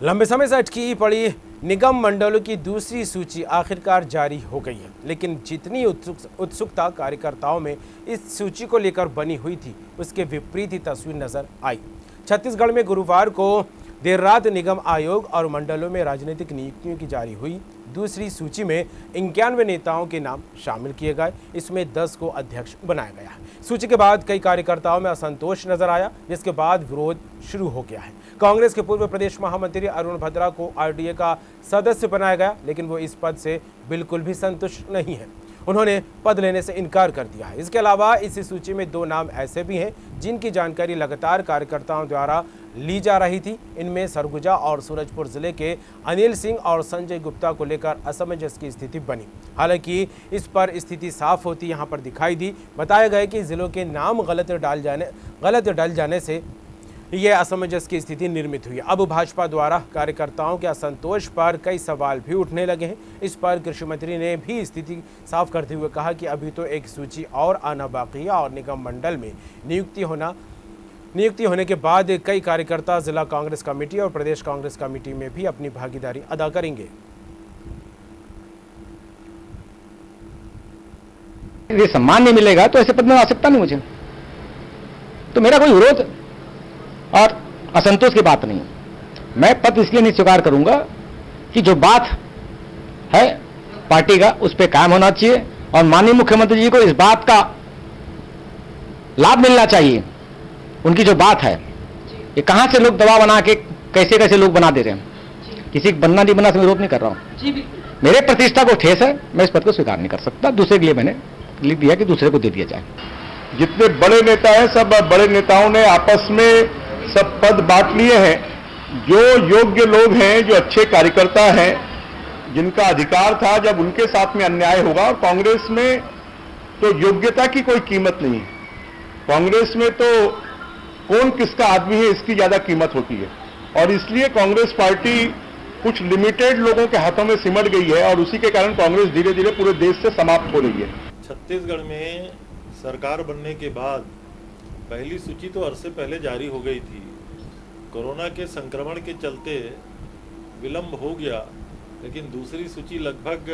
लंबे समय से अटकी पड़ी निगम मंडलों की दूसरी सूची आखिरकार जारी हो गई है, लेकिन जितनी उत्सुकता कार्यकर्ताओं में इस सूची को लेकर बनी हुई थी, उसके विपरीत ही तस्वीर नजर आई। छत्तीसगढ़ में गुरुवार को देर रात निगम आयोग और मंडलों में राजनीतिक नियुक्तियों की जारी हुई दूसरी सूची में 91 नेताओं के नाम शामिल किए गए। इसमें 10 को अध्यक्ष बनाया गया है। सूची के बाद कई कार्यकर्ताओं में असंतोष नजर आया, जिसके बाद विरोध शुरू हो गया है। कांग्रेस के पूर्व प्रदेश महामंत्री अरुण भद्रा को आरडीए का सदस्य बनाया गया, लेकिन वो इस पद से बिल्कुल भी संतुष्ट नहीं है। उन्होंने पद लेने से इनकार कर दिया है। इसके अलावा इस सूची में 2 नाम ऐसे भी हैं जिनकी जानकारी लगातार कार्यकर्ताओं द्वारा ली जा रही थी। इनमें सरगुजा और सूरजपुर जिले के अनिल सिंह और संजय गुप्ता को लेकर असमंजस की स्थिति बनी। हालांकि इस पर स्थिति साफ होती यहां पर दिखाई दी। बताया गया कि जिलों के नाम गलत डल जाने से यह असमंजस की स्थिति निर्मित हुई। अब भाजपा द्वारा कार्यकर्ताओं के असंतोष पर कई सवाल भी उठने लगे हैं। इस पर कृषि मंत्री ने भी स्थिति साफ करते हुए कहा कि अभी तो एक सूची और आना बाकी है और निगम मंडल में नियुक्ति होने के बाद कई कार्यकर्ता जिला कांग्रेस कमेटी और प्रदेश कांग्रेस कमेटी में भी अपनी भागीदारी अदा करेंगे। यदि सम्मान नहीं मिलेगा तो ऐसे पद में आ सकता नहीं मुझे, तो मेरा कोई विरोध और असंतोष की बात नहीं है। मैं पद इसलिए नहीं स्वीकार करूंगा कि जो बात है पार्टी का उस पर कायम होना चाहिए और माननीय मुख्यमंत्री जी को इस बात का लाभ मिलना चाहिए। उनकी जो बात है, ये कहां से लोग दबाव बना के कैसे कैसे लोग बना दे रहे हैं। किसी बनना नहीं बना से विरोध नहीं कर रहा हूं। मेरे प्रतिष्ठा को ठेस है, मैं इस पद को स्वीकार नहीं कर सकता। दूसरे के लिए मैंने लिख दिया कि दूसरे को दे दिया जाए। जितने बड़े नेता हैं, सब बड़े नेताओं ने आपस में सब पद बांट लिए हैं। जो योग्य लोग हैं, जो अच्छे कार्यकर्ता हैं, जिनका अधिकार था, जब उनके साथ में अन्याय होगा। और कांग्रेस में तो योग्यता की कोई कीमत नहीं है। कांग्रेस में तो कौन किसका आदमी है इसकी ज्यादा कीमत होती है। और इसलिए कांग्रेस पार्टी कुछ लिमिटेड लोगों के हाथों में सिमट गई है और उसी के कारण कांग्रेस धीरे धीरे पूरे देश से समाप्त हो रही है। छत्तीसगढ़ में सरकार बनने के बाद पहली सूची तो अरसे पहले जारी हो गई थी। कोरोना के संक्रमण के चलते विलंब हो गया, लेकिन दूसरी सूची लगभग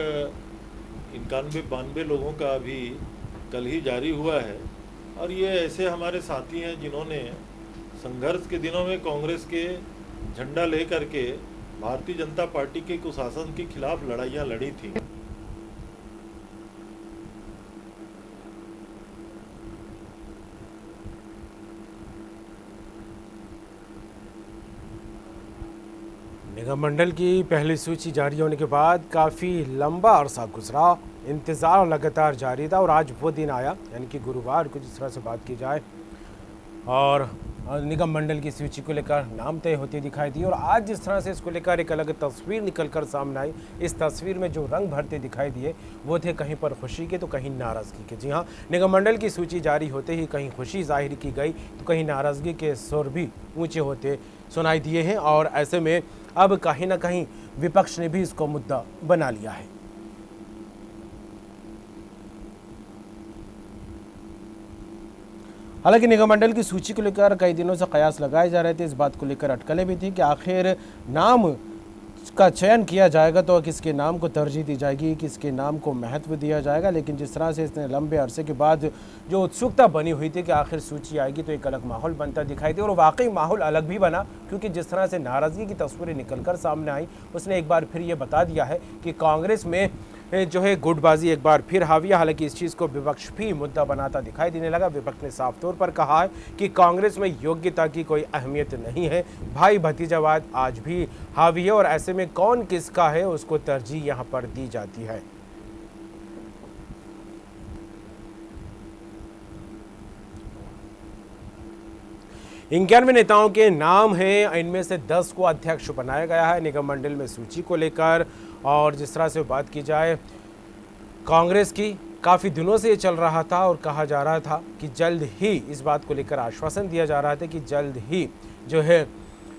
91-92 लोगों का अभी कल ही जारी हुआ है। और ये ऐसे हमारे साथी हैं जिन्होंने संघर्ष के दिनों में कांग्रेस के झंडा लेकर के भारतीय जनता पार्टी के कुशासन के खिलाफ लड़ाइयाँ लड़ी थी। निगम मंडल की पहली सूची जारी होने के बाद काफ़ी लंबा अरसा गुजरा, इंतज़ार लगातार जारी था और आज वो दिन आया, यानी कि गुरुवार को जिस तरह से बात की जाए और निगम मंडल की सूची को लेकर नाम तय होती दिखाई दी। और आज जिस तरह से इसको लेकर एक अलग तस्वीर निकलकर सामने आई, इस तस्वीर में जो रंग भरते दिखाई दिए वो थे कहीं पर खुशी के तो कहीं नाराज़गी के। जी हाँ, निगम मंडल की सूची जारी होते ही कहीं खुशी जाहिर की गई तो कहीं नाराज़गी के सुर भी ऊँचे होते सुनाई दिए हैं। और ऐसे में अब कहीं ना कहीं विपक्ष ने भी इसको मुद्दा बना लिया है। हालांकि निगम मंडल की सूची को लेकर कई दिनों से कयास लगाए जा रहे थे। इस बात को लेकर अटकलें भी थी कि आखिर नाम का चयन किया जाएगा तो किसके नाम को तरजीह दी जाएगी, किसके नाम को महत्व दिया जाएगा। लेकिन जिस तरह से इसने लंबे अरसे के बाद जो उत्सुकता बनी हुई थी कि आखिर सूची आएगी तो एक अलग माहौल बनता दिखाई दे, और वाकई माहौल अलग भी बना, क्योंकि जिस तरह से नाराज़गी की तस्वीरें निकलकर सामने आई उसने एक बार फिर ये बता दिया है कि कांग्रेस में जो है गुटबाजी एक बार फिर हावी है। हालांकि इस चीज़ को विपक्ष भी मुद्दा बनाता दिखाई देने लगा। विपक्ष ने साफ तौर पर कहा है कि कांग्रेस में योग्यता की कोई अहमियत नहीं है, भाई भतीजावाद आज भी हावी है और ऐसे में कौन किसका है उसको तरजीह यहाँ पर दी जाती है। इक्यानवे नेताओं के नाम हैं, इनमें से 10 को अध्यक्ष बनाया गया है निगम मंडल में सूची को लेकर। और जिस तरह से बात की जाए कांग्रेस की, काफ़ी दिनों से ये चल रहा था और कहा जा रहा था कि जल्द ही, इस बात को लेकर आश्वासन दिया जा रहा था कि जल्द ही जो है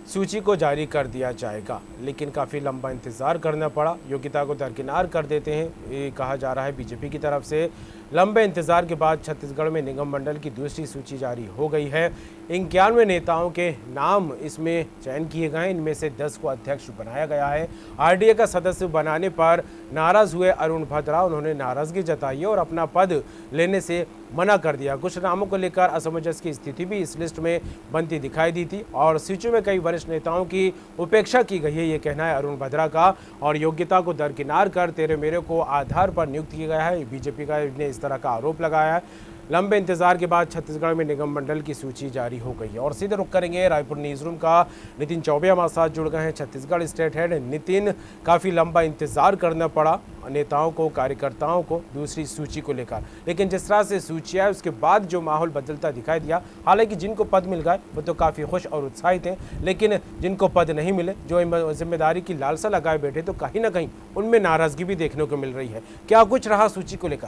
सूची को जारी कर दिया जाएगा, लेकिन काफ़ी लंबा इंतज़ार करना पड़ा। योग्यता को दरकिनार कर देते हैं ये कहा जा रहा है बीजेपी की तरफ से, लंबे इंतजार के बाद छत्तीसगढ़ में निगम मंडल की दूसरी सूची जारी हो गई है। 91 नेताओं के नाम इसमें चयन किए गए। इनमें से 10 को अध्यक्ष बनाया गया है। आरडीए का सदस्य बनाने पर नाराज हुए अरुण भद्रा, उन्होंने नाराजगी जताई और अपना पद लेने से मना कर दिया। कुछ नामों को लेकर असमंजस की स्थिति भी इस लिस्ट में बनती दिखाई दी थी और सूची में कई वरिष्ठ नेताओं की उपेक्षा की गई है, ये कहना है अरुण भद्रा का। और योग्यता को दरकिनार कर तेरे मेरे को आधार पर नियुक्त किया गया है। बीजेपी का ने इस तरह का आरोप लगाया है। लंबे इंतजार के बाद छत्तीसगढ़ में निगम मंडल की सूची जारी हो गई है। और सीधे रुक करेंगे रायपुर न्यूज़ रूम का। नितिन चौबे हमारे साथ जुड़ गए हैं, छत्तीसगढ़ स्टेट हेड। नितिन, काफ़ी लंबा इंतजार करना पड़ा नेताओं को, कार्यकर्ताओं को दूसरी सूची को लेकर, लेकिन जिस तरह से सूची आई उसके बाद जो माहौल बदलता दिखाई दिया। हालांकि जिनको पद मिल गए वो तो काफ़ी खुश और उत्साहित हैं, लेकिन जिनको पद नहीं मिले, जो जिम्मेदारी की लालसा लगाए बैठे, तो कहीं ना कहीं उनमें नाराजगी भी देखने को मिल रही है। क्या कुछ रहा सूची को लेकर?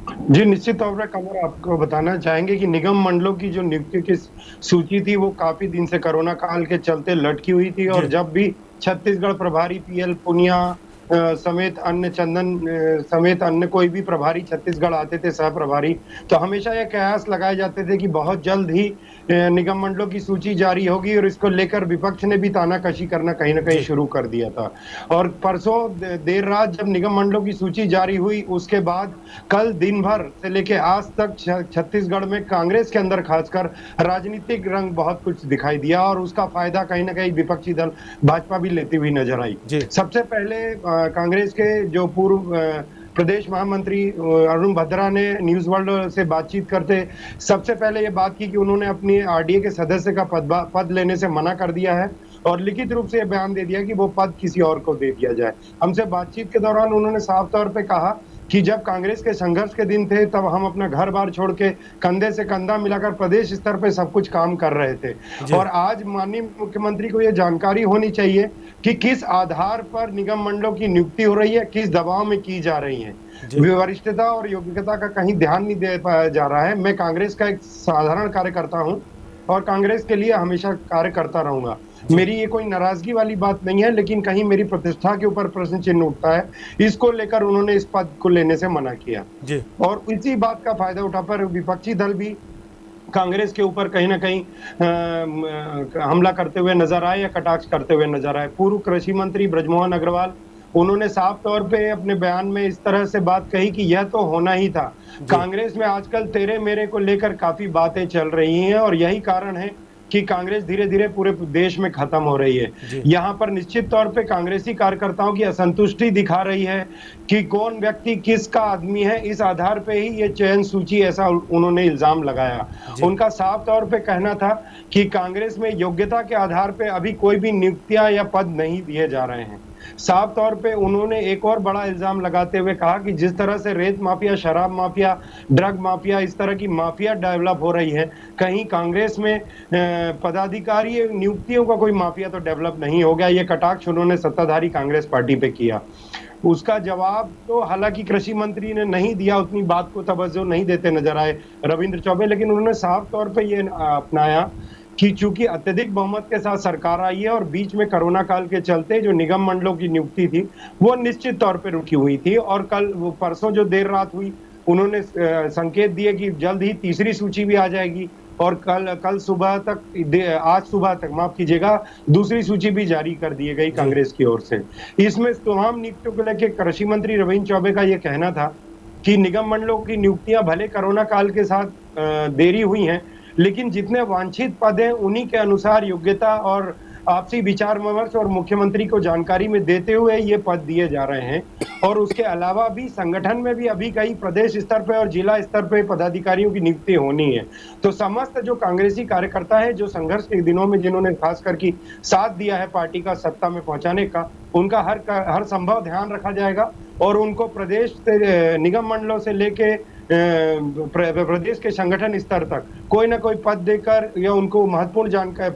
जी, निश्चित तौर पर कमर आपको बताना चाहेंगे कि निगम मंडलों की जो नियुक्ति की सूची थी वो काफी दिन से कोरोना काल के चलते लटकी हुई थी और जब भी छत्तीसगढ़ प्रभारी पीएल पुनिया समेत अन्य समेत अन्य कोई भी प्रभारी छत्तीसगढ़ आते थे, सह प्रभारी, तो हमेशा ये कयास लगाए जाते थे कि बहुत जल्द ही निगम मंडलों की सूची जारी होगी और इसको लेकर विपक्ष ने भी तानाकशी करना कहीं ना कहीं शुरू कर दिया था। और परसों देर रात जब निगम मंडलों की सूची जारी हुई, उसके बाद कल दिन भर से लेके आज तक छत्तीसगढ़ में कांग्रेस के अंदर खासकर राजनीतिक रंग बहुत कुछ दिखाई दिया और उसका फायदा कहीं ना कहीं विपक्षी दल भाजपा भी लेती हुई नजर आई। सबसे पहले कांग्रेस के जो पूर्व प्रदेश महामंत्री अरुण भद्रा ने न्यूज वर्ल्ड से बातचीत करते सबसे पहले ये बात की कि उन्होंने अपनी आरडीए के सदस्य का पद लेने से मना कर दिया है और लिखित रूप से यह बयान दे दिया कि वो पद किसी और को दे दिया जाए। हमसे बातचीत के दौरान उन्होंने साफ तौर पे कहा कि जब कांग्रेस के संघर्ष के दिन थे तब हम अपना घर बार छोड़ के कंधे से कंधा मिलाकर प्रदेश स्तर पे सब कुछ काम कर रहे थे और आज माननीय मुख्यमंत्री को यह जानकारी होनी चाहिए कि किस आधार पर निगम मंडलों की नियुक्ति हो रही है, किस दबाव में की जा रही है। वरिष्ठता और योग्यता का कहीं ध्यान नहीं दे पाया जा रहा है। मैं कांग्रेस का एक साधारण कार्यकर्ता हूं और कांग्रेस के लिए हमेशा कार्य करता रहूंगा। मेरी ये कोई नाराजगी वाली बात नहीं है, लेकिन कहीं मेरी प्रतिष्ठा के ऊपर प्रश्न चिन्ह उठता है। इसको लेकर उन्होंने इस पद को लेने से मना किया और इसी बात का फायदा उठाकर विपक्षी दल भी कांग्रेस के ऊपर कहीं ना कहीं हमला करते हुए नजर आए या कटाक्ष करते हुए नजर आए। पूर्व कृषि मंत्री बृजमोहन अग्रवाल, उन्होंने साफ तौर पे अपने बयान में इस तरह से बात कही कि यह तो होना ही था। कांग्रेस में आजकल तेरे मेरे को लेकर काफी बातें चल रही हैं और यही कारण है कि कांग्रेस धीरे धीरे पूरे देश में खत्म हो रही है। यहाँ पर निश्चित तौर पे कांग्रेसी कार्यकर्ताओं की असंतुष्टि दिखा रही है कि कौन व्यक्ति किसका आदमी है, इस आधार पे ही ये चयन सूची, ऐसा उन्होंने इल्जाम लगाया। उनका साफ तौर पे कहना था कि कांग्रेस में योग्यता के आधार पे अभी कोई भी नियुक्तियां या पद नहीं दिए जा रहे हैं। साफ तौर पे उन्होंने एक और बड़ा इल्जाम लगाते हुए कहा कि जिस तरह से रेत माफिया, शराब माफिया, ड्रग माफिया, इस तरह की माफिया डेवलप हो रही है, कहीं कांग्रेस में पदाधिकारी नियुक्तियों का कोई माफिया तो डेवलप नहीं हो गया। ये कटाक्ष उन्होंने सत्ताधारी कांग्रेस पार्टी पे किया। उसका जवाब तो हालांकि कृषि मंत्री ने नहीं दिया, उतनी बात को तवज्जो नहीं देते नजर आए रविंद्र चौबे, लेकिन उन्होंने साफ तौर पे ये अपनाया कि चूंकि अत्यधिक बहुमत के साथ सरकार आई है और बीच में कोरोना काल के चलते जो निगम मंडलों की नियुक्ति थी वो निश्चित तौर पे रुकी हुई थी और परसों जो देर रात हुई, उन्होंने संकेत दिए कि जल्द ही तीसरी सूची भी आ जाएगी और कल सुबह तक, आज सुबह तक माफ कीजिएगा, दूसरी सूची भी जारी कर दी गई कांग्रेस की ओर से। इसमें तमाम नियुक्तियों को लेकर कृषि मंत्री रविंद्र चौबे का यह कहना था कि निगम मंडलों की नियुक्तियां भले कोरोना काल के साथ देरी हुई हैं, लेकिन जितने वांछित पद हैं उन्हीं के अनुसार योग्यता और आपसी विचार विमर्श और मुख्यमंत्री को जानकारी में देते हुए ये पद दिए जा रहे हैं। और उसके अलावा भी संगठन में भी अभी कई प्रदेश स्तर पे और जिला स्तर पे पदाधिकारियों की नियुक्ति होनी है। तो समस्त जो कांग्रेसी कार्यकर्ता है, जो संघर्ष के दिनों में जिन्होंने खास करके साथ दिया है पार्टी का सत्ता में पहुंचाने का, उनका हर संभव ध्यान रखा जाएगा और उनको प्रदेश से, निगम मंडलों से लेके प्रदेश के संगठन स्तर तक कोई ना कोई पद देकर या उनको महत्वपूर्ण जानकारी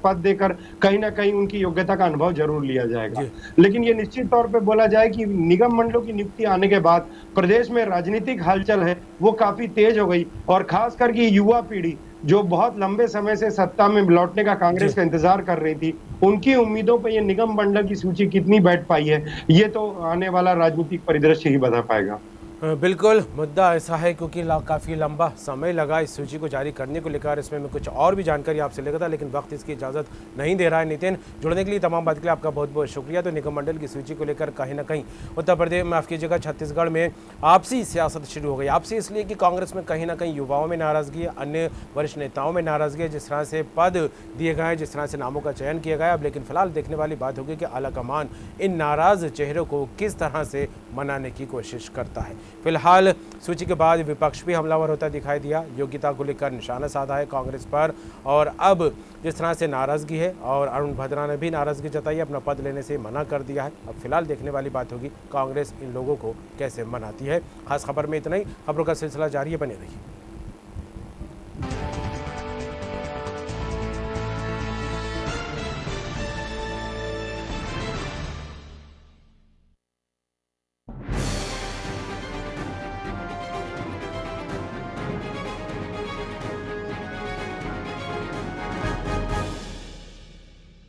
पद देकर कहीं ना कहीं उनकी योग्यता का अनुभव जरूर लिया जाएगा। लेकिन ये निश्चित तौर पे बोला जाए कि निगम मंडलों की नियुक्ति आने के बाद प्रदेश में राजनीतिक हलचल है वो काफी तेज हो गई और खास करके युवा पीढ़ी जो बहुत लंबे समय से सत्ता में लौटने का कांग्रेस का इंतजार कर रही थी, उनकी उम्मीदों पर ये निगम मंडल की सूची कितनी बैठ पाई है, ये तो आने वाला राजनीतिक परिदृश्य ही बता पाएगा। बिल्कुल, मुद्दा ऐसा है क्योंकि काफ़ी लंबा समय लगा इस सूची को जारी करने को लेकर। इसमें मैं कुछ और भी जानकारी आपसे लेगा था, लेकिन वक्त इसकी इजाज़त नहीं दे रहा है। नितिन, जुड़ने के लिए तमाम बात के लिए आपका बहुत बहुत शुक्रिया। तो निगम मंडल की सूची को लेकर कहीं ना कहीं उत्तर प्रदेश, माफ़ कीजिएगा, छत्तीसगढ़ में आपसी सियासत शुरू हो गई। आपसी इसलिए कि कांग्रेस में कहीं ना कहीं युवाओं में नाराज़गी है, अन्य वरिष्ठ नेताओं में नाराज़गी है, जिस तरह से पद दिए गए हैं, जिस तरह से नामों का चयन किया गया। अब लेकिन फिलहाल देखने वाली बात होगी कि आलाकमान इन नाराज़ चेहरों को किस तरह से मनाने की कोशिश करता है। फिलहाल सूची के बाद विपक्ष भी हमलावर होता दिखाई दिया, योग्यता को लेकर निशाना साधा है कांग्रेस पर। और अब जिस तरह से नाराज़गी है, और अरुण भद्रा ने भी नाराज़गी जताई, अपना पद लेने से मना कर दिया है। अब फिलहाल देखने वाली बात होगी कांग्रेस इन लोगों को कैसे मनाती है। खास खबर में इतना ही, खबरों का सिलसिला जारी है, बने रहिए।